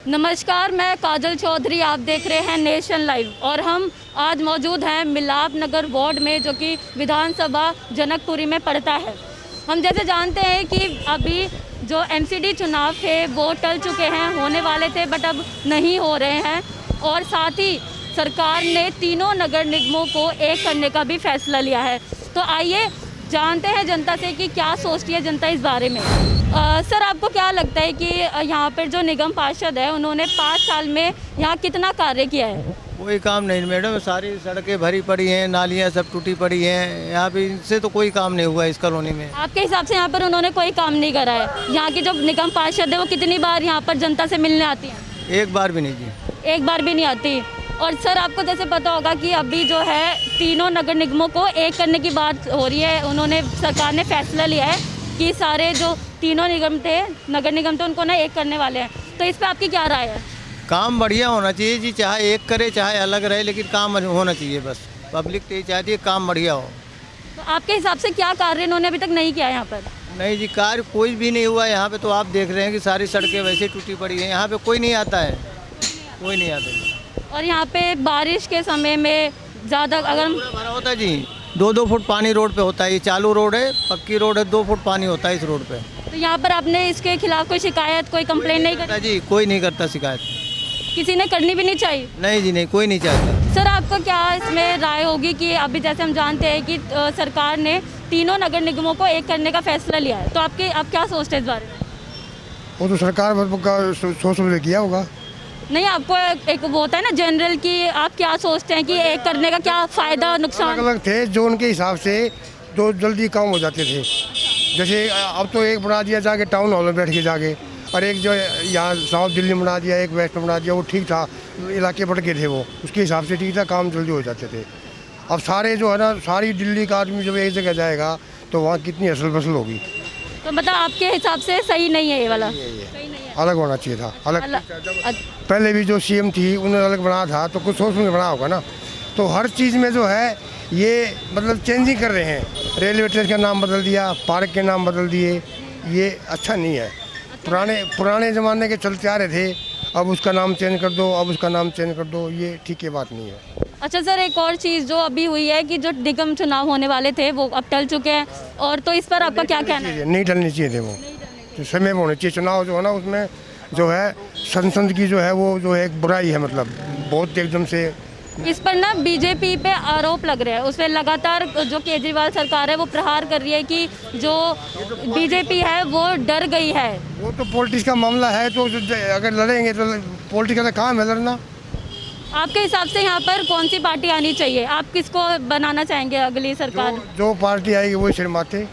नमस्कार, मैं काजल चौधरी, आप देख रहे हैं नेशन लाइव और हम आज मौजूद हैं मिलाप नगर वार्ड में, जो कि विधानसभा जनकपुरी में पड़ता है। हम जैसे जानते हैं कि अभी जो एमसीडी चुनाव थे वो टल चुके हैं, होने वाले थे बट अब नहीं हो रहे हैं, और साथ ही सरकार ने तीनों नगर निगमों को एक करने का भी फैसला लिया है। तो आइए जानते हैं जनता से कि क्या सोचती है जनता इस बारे में। सर, आपको क्या लगता है कि यहाँ पर जो निगम पार्षद है उन्होंने 5 साल में यहाँ कितना कार्य किया है? कोई काम नहीं मैडम, सारी सड़कें भरी पड़ी हैं, नालियाँ सब टूटी पड़ी हैं। यहाँ पे इनसे तो कोई काम नहीं हुआ इस कॉलोनी में। आपके हिसाब से यहाँ पर उन्होंने कोई काम नहीं करा है? यहाँ की जो निगम पार्षद है वो कितनी बार यहाँ पर जनता से मिलने आती हैं? एक बार भी नहीं जी। एक बार भी नहीं आती। और सर, आपको जैसे पता होगा कि अभी जो है तीनों नगर निगमों को एक करने की बात हो रही है। उन्होंने, सरकार ने फैसला लिया है कि सारे जो तीनों नगर निगम थे उनको ना एक करने वाले हैं। तो इस पर आपकी क्या राय है? काम बढ़िया होना चाहिए जी, चाहे एक करे चाहे अलग रहे, लेकिन काम होना चाहिए। बस पब्लिक तो ये चाहती है काम बढ़िया हो। तो आपके हिसाब से क्या कार्य इन्होंने अभी तक नहीं किया यहाँ पर? नहीं जी, कार्य कोई भी नहीं हुआ यहाँ पे। तो आप देख रहे हैं कि सारी सड़कें वैसे टूटी पड़ी हैं। यहाँ पे कोई नहीं आता है, कोई नहीं आता जी। और यहाँ पे बारिश के समय में ज़्यादा अगर भरा होता है जी, 2-2 फुट पानी रोड पे होता है। ये चालू रोड है, पक्की रोड है, 2 फुट पानी होता है इस रोड पे। तो यहाँ पर आपने इसके खिलाफ कोई शिकायत, कोई कंप्लेंट नहीं करी? जी, कोई नहीं करता शिकायत। किसी ने करनी भी नहीं चाहिए? नहीं जी, नहीं, कोई नहीं चाहता। सर, आपका क्या इसमें राय होगी कि अभी जैसे हम जानते हैं कि सरकार ने तीनों नगर निगमों को एक करने का फैसला लिया है, तो आप क्या सोचते हैं इस बारे में? वो तो सरकार का सोच समझ किया होगा। नहीं, आपको एक वो होता है ना जनरल की, आप क्या सोचते हैं कि एक करने का क्या फ़ायदा नुकसान? अलग अलग थे जो उनके हिसाब से जो जल्दी काम हो जाते थे। जैसे अब तो एक बना दिया जाके टाउन हॉल में बैठ के जाके, और एक जो यहाँ साउथ दिल्ली में बना दिया, एक वेस्ट में बना दिया। वो ठीक था, इलाके बढ़ के थे, वो उसके हिसाब से ठीक था, काम जल्दी हो जाते थे। अब सारे जो है ना, सारी दिल्ली का आदमी जब एक जगह जाएगा तो वहाँ कितनी असल फसल होगी। तो मतलब आपके हिसाब से सही नहीं है ये वाला? अलग होना चाहिए था, अलग। पहले भी जो सीएम थी उन्होंने अलग बना था, तो कुछ सोच में बना होगा ना। तो हर चीज़ में जो है ये मतलब चेंज ही कर रहे हैं। रेलवे स्टेशन का नाम बदल दिया, पार्क के नाम बदल दिए, ये अच्छा नहीं है। पुराने ज़माने के चलते आ रहे थे, अब उसका नाम चेंज कर दो, अब उसका नाम चेंज कर दो, ये ठीक है बात नहीं है। अच्छा सर, एक और चीज़ जो अभी हुई है कि जो निगम चुनाव होने वाले थे वो अब टल चुके हैं, और तो इस पर आपका क्या कहना है? नहीं टलनी चाहिए थे वो, तो समय में होने चाहिए। चुनाव जो है ना, उसमें जो है संसद की जो है वो जो है एक बुराई है, मतलब बहुत एकदम से। इस पर ना बीजेपी पे आरोप लग रहे हैं, उस पर लगातार जो केजरीवाल सरकार है वो प्रहार कर रही है कि जो बीजेपी है वो डर गई है। वो तो पॉलिटिक्स का मामला है, तो अगर लड़ेंगे तो पॉलिटिक्स का काम है लड़ना। आपके हिसाब से यहाँ पर कौन सी पार्टी आनी चाहिए? आप किसको बनाना चाहेंगे अगली सरकार? जो पार्टी आएगी वही शर्माते।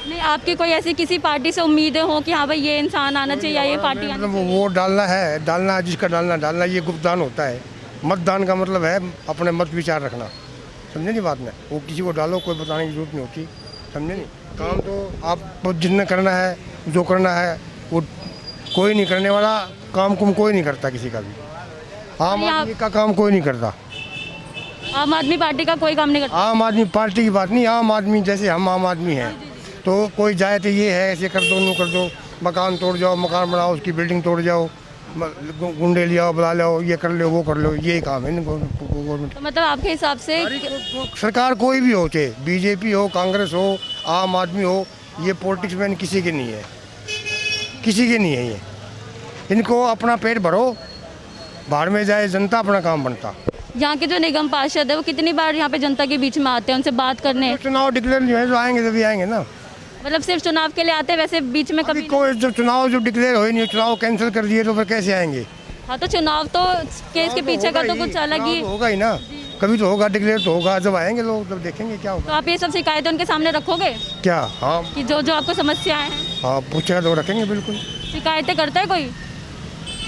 नहीं, आपकी कोई ऐसी किसी पार्टी से उम्मीदें हो कि हाँ भाई ये इंसान आना चाहिए या ये पार्टी आनी मतलब चाहिए? वोट डालना है जिसका डालना, ये गुप्तदान होता है। मतदान का मतलब है अपने मत विचार रखना, समझे नहीं बात में। वो किसी को डालो, कोई बताने की जरूरत नहीं होती, समझे नहीं। काम तो आप जितना करना है, जो करना है वो कोई नहीं करने वाला। काम कोई नहीं करता किसी का भी। आम आदमी का काम कोई नहीं करता। आम आदमी पार्टी का कोई काम नहीं करता? आम आदमी पार्टी की बात नहीं, आम आदमी जैसे हम आम आदमी हैं, तो कोई जाए तो ये है ऐसे कर दो, यूँ कर दो, मकान तोड़ जाओ, मकान बनाओ, उसकी बिल्डिंग तोड़ जाओ, गुंडे ले आओ, बुला लो, ये कर लो, वो कर लो, यही काम है गवर्नमेंट। तो मतलब आपके हिसाब से सरकार कोई भी हो, चाहे बीजेपी हो, कांग्रेस हो, आम आदमी हो, ये पॉलिटिक्स में किसी के नहीं है, किसी के नहीं है ये। इनको अपना पेट भरो, बाहर में जाए जनता, अपना काम बनता। यहाँ के जो निगम पार्षद है वो कितनी बार यहाँ पे जनता के बीच में आते हैं उनसे बात करने? चुनाव डिक्लेयर जो है, जो आएंगे जब भी आएंगे ना। मतलब सिर्फ चुनाव के लिए आते हैं, वैसे बीच में कभी? कोई जब चुनाव जब डिक्लेयर हो ही नहीं, चुनाव कैंसिल कर दिए तो फिर कैसे आएंगे? हाँ, तो चुनाव तो केस के पीछे का तो कुछ अलग ही होगा ही ना, कभी तो होगा, डिक्लेयर तो होगा, जब आएंगे लोग तब देखेंगे क्या होगा। तो आप ये सब शिकायतें उनके सामने रखोगे क्या? हाँ, कि जो जो आपको समस्याएं हैं? हाँ, पूछेगा तो रखेंगे बिल्कुल। शिकायतें करता है कोई?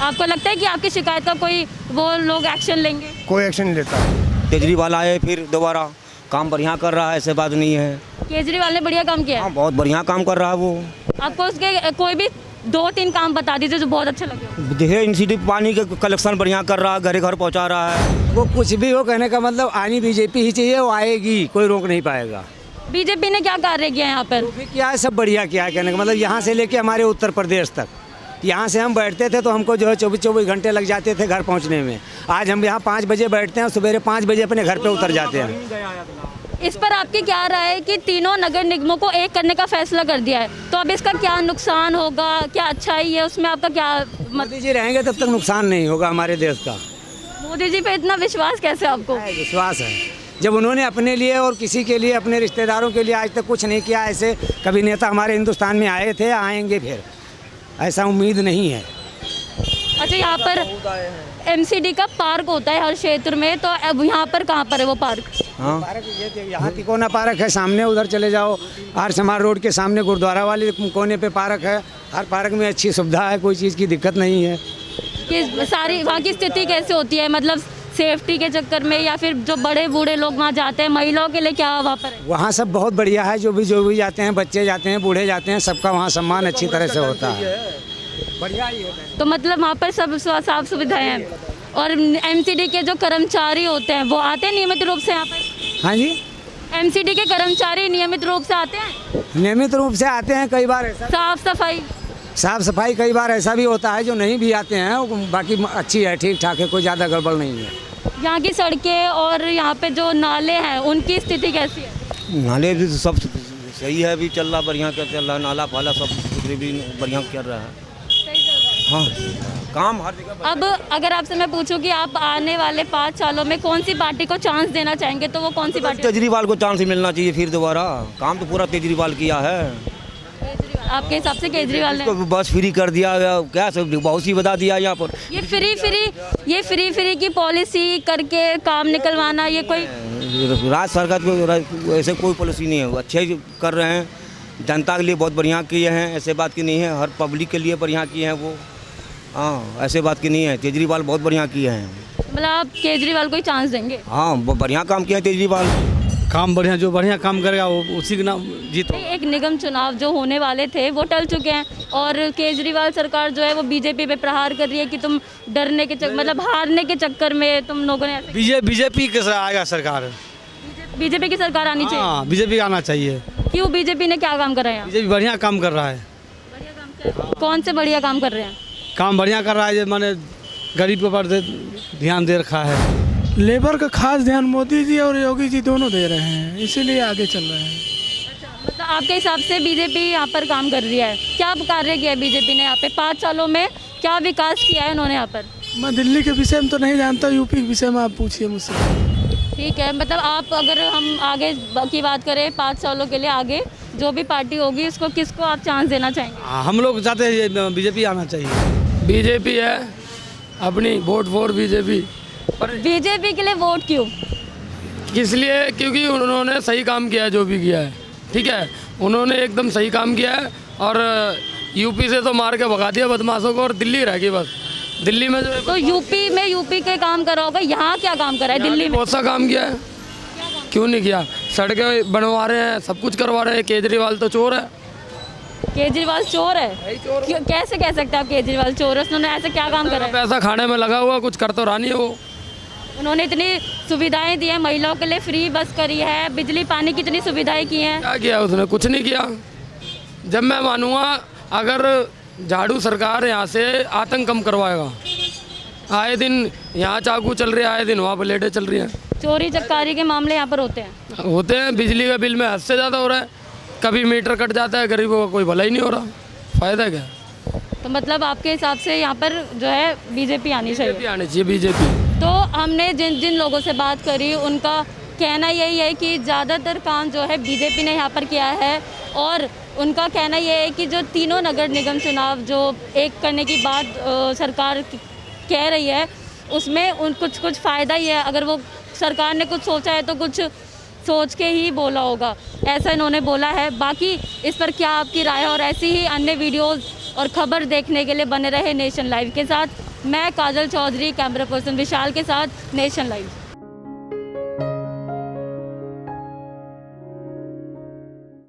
आपको लगता है कि आपकी शिकायत का कोई वो लोग एक्शन लेंगे? कोई एक्शन नहीं लेता। केजरीवाल आए फिर दोबारा, काम बढ़िया कर रहा है, ऐसे बात नहीं है। केजरीवाल ने बढ़िया काम किया है? हाँ, बहुत बढ़िया काम कर रहा है वो। आपको उसके कोई भी 2-3 काम बता दीजिए जो बहुत अच्छे लगे। देखिए, इनसिटी पानी के कलेक्शन बढ़िया कर रहा है, घरे घर पहुंचा रहा है। वो कुछ भी हो, कहने का मतलब आनी बीजेपी ही चाहिए, वो आएगी, कोई रोक नहीं पाएगा। बीजेपी ने क्या कार्य किया यहाँ पर? क्या है, सब बढ़िया किया है, कहने का मतलब यहाँ से लेके हमारे उत्तर प्रदेश तक यहाँ से हम बैठते थे तो हमको जो है 24 घंटे लग जाते थे घर पहुँचने में। आज हम यहाँ 5 बजे बैठते हैं, सवेरे 5 बजे अपने घर पे उतर जाते हैं। इस पर आपकी क्या राय है कि तीनों नगर निगमों को एक करने का फैसला कर दिया है, तो अब इसका क्या नुकसान होगा, क्या अच्छाई है उसमें, आपका क्या मोदी जी रहेंगे तब तक नुकसान नहीं होगा हमारे देश का। मोदी जी पे इतना विश्वास कैसे आपको? विश्वास है, जब उन्होंने अपने लिए और किसी के लिए, अपने रिश्तेदारों के लिए आज तक कुछ नहीं किया। ऐसे कभी नेता हमारे हिंदुस्तान में आए थे, आएंगे फिर, ऐसा उम्मीद नहीं है। अच्छा, यहाँ पर एमसीडी का पार्क होता है हर क्षेत्र में, तो अब यहाँ पर कहाँ पर है वो पार्क? हाँ, पार्क ये यहाँ तिकोना पार्क है, सामने उधर चले जाओ, आर्य समाज रोड के सामने गुरुद्वारा वाले कोने पे पार्क है। हर पार्क में अच्छी सुविधा है, कोई चीज़ की दिक्कत नहीं है। कि सारी वहाँ की स्थिति कैसे होती है, मतलब सेफ्टी के चक्कर में, या फिर जो बड़े बूढ़े लोग वहाँ जाते हैं, महिलाओं के लिए क्या वहाँ पर है? वहाँ सब बहुत बढ़िया है, जो भी जाते हैं, बच्चे जाते हैं, बूढ़े जाते हैं, सबका वहाँ सम्मान अच्छी तरह से होता है। बढ़िया ही है। तो मतलब वहाँ पर सब साफ सुविधाएं हैं। और एमसीडी के जो कर्मचारी होते हैं वो आते हैं नियमित रूप से यहाँ पर? हाँ जी, एमसीडी के कर्मचारी नियमित रूप से आते हैं? नियमित रूप से आते हैं। कई बार ऐसा साफ सफाई कई बार ऐसा भी होता है जो नहीं भी आते हैं, बाकी अच्छी है, ठीक ठाक है, कोई ज़्यादा गड़बड़ नहीं है। यहाँ की सड़कें और यहाँ पे जो नाले हैं उनकी स्थिति कैसी है? नाले भी सब सही है, अभी चल रहा, बढ़िया क्या चल रहा है, नाला फाला सब भी बढ़िया कर रहा है। हाँ, काम हर जगह। अब अगर आपसे मैं पूछूं कि आप आने वाले 5 सालों में कौन सी पार्टी को चांस देना चाहेंगे, तो वो कौन सी पार्टी? केजरीवाल को चांस ही मिलना चाहिए फिर दोबारा। काम तो पूरा केजरीवाल किया है। आपके हिसाब से केजरीवाल ने बस फ्री कर दिया, क्या सब बहुत सी बता दिया यहाँ पर। ये फ्री की पॉलिसी करके काम निकलवाना, ये कोई राज्य सरकार को ऐसे कोई पॉलिसी नहीं है, अच्छे कर रहे हैं, जनता के लिए बहुत बढ़िया किए हैं, ऐसे बात की नहीं है, हर पब्लिक के लिए बढ़िया किए हैं वो। हाँ, ऐसे बात की नहीं है, केजरीवाल बहुत बढ़िया किए हैं। मतलब आप केजरीवाल को ही चांस देंगे? हाँ, बहुत बढ़िया काम किया है केजरीवाल। काम बढ़िया, जो बढ़िया काम करेगा वो उसी के नाम जीत। एक निगम चुनाव जो होने वाले थे वो टल चुके हैं, और केजरीवाल सरकार जो है वो बीजेपी पे प्रहार कर रही है कि तुम डरने के मतलब हारने के चक्कर में तुम लोगों ने बीजेपी के आएगा सरकार, बीजेपी की सरकार आनी चाहिए। हाँ, बीजेपी आना चाहिए। क्यों? बीजेपी ने क्या काम करा है? बीजेपी बढ़िया काम कर रहा है। कौन से बढ़िया काम कर रहे हैं? काम बढ़िया कर रहा है, मैंने गरीब के ऊपर ध्यान दे रखा है। लेबर का खास ध्यान मोदी जी और योगी जी दोनों दे रहे हैं, इसीलिए आगे चल रहे हैं। मतलब आपके हिसाब से बीजेपी यहाँ पर काम कर रही है, क्या कार्य किया है बीजेपी ने यहाँ पे 5 सालों में, क्या विकास किया है उन्होंने यहाँ पर? मैं दिल्ली के विषय में तो नहीं जानता, यूपी के विषय में आप पूछिए मुझसे। ठीक है, मतलब आप अगर हम आगे की बात करें 5 सालों के लिए, आगे जो भी पार्टी होगी उसको किसको आप चांस देना चाहेंगे? हम लोग चाहते हैं बीजेपी आना चाहिए। बीजेपी है अपनी, वोट फॉर बीजेपी। पर बीजेपी के लिए वोट क्यों? इसलिए क्योंकि उन्होंने सही काम किया है, जो भी किया है, ठीक है, उन्होंने एकदम सही काम किया है। और यूपी से तो मार के भगा दिया बदमाशों को, और दिल्ली रह गई बस। दिल्ली में जो तो यूपी के काम करा होगा, यहाँ क्या काम करा है? दिल्ली में बहुत सा काम किया है, क्यों नहीं किया? सड़कें बनवा रहे हैं, सब कुछ करवा रहे हैं। केजरीवाल तो चोर है। केजरीवाल चोर है? कैसे कह सकते हैं आप केजरीवाल चोर है? उन्होंने ऐसा क्या काम करा है? पैसा खाने में लगा हुआ, कुछ कर तो रहा नहीं है वो। उन्होंने इतनी सुविधाएं दी हैं, महिलाओं के लिए फ्री बस करी है, बिजली पानी की इतनी सुविधाएं की हैं। क्या किया उसने? कुछ नहीं किया। जब मैं मानूंगा अगर झाड़ू सरकार यहाँ से आतंक कम करवाएगा। आए दिन यहाँ चाकू चल रही है, आए दिन वहाँ पर लेटें चल रही हैं। चोरी चकारी के मामले यहाँ पर होते हैं। बिजली का बिल में हद से ज़्यादा हो रहा है, कभी मीटर कट जाता है, गरीबों का कोई भला ही नहीं हो रहा। फ़ायदा क्या? तो मतलब आपके हिसाब से यहाँ पर जो है बीजेपी आनी चाहिए? बीजेपी। तो हमने जिन लोगों से बात करी उनका कहना यही है कि ज़्यादातर काम जो है बीजेपी ने यहाँ पर किया है, और उनका कहना यह है कि जो तीनों नगर निगम चुनाव जो एक करने की बात सरकार कह रही है, उसमें उन कुछ फ़ायदा ही है। अगर वो सरकार ने कुछ सोचा है तो कुछ सोच के ही बोला होगा, ऐसा इन्होंने बोला है। बाकी इस पर क्या आपकी राय है? और ऐसी ही अन्य वीडियोज़ और खबर देखने के लिए बने रहे नेशन लाइव के साथ। मैं काजल चौधरी, कैमरा पर्सन विशाल के साथ, नेशन लाइव।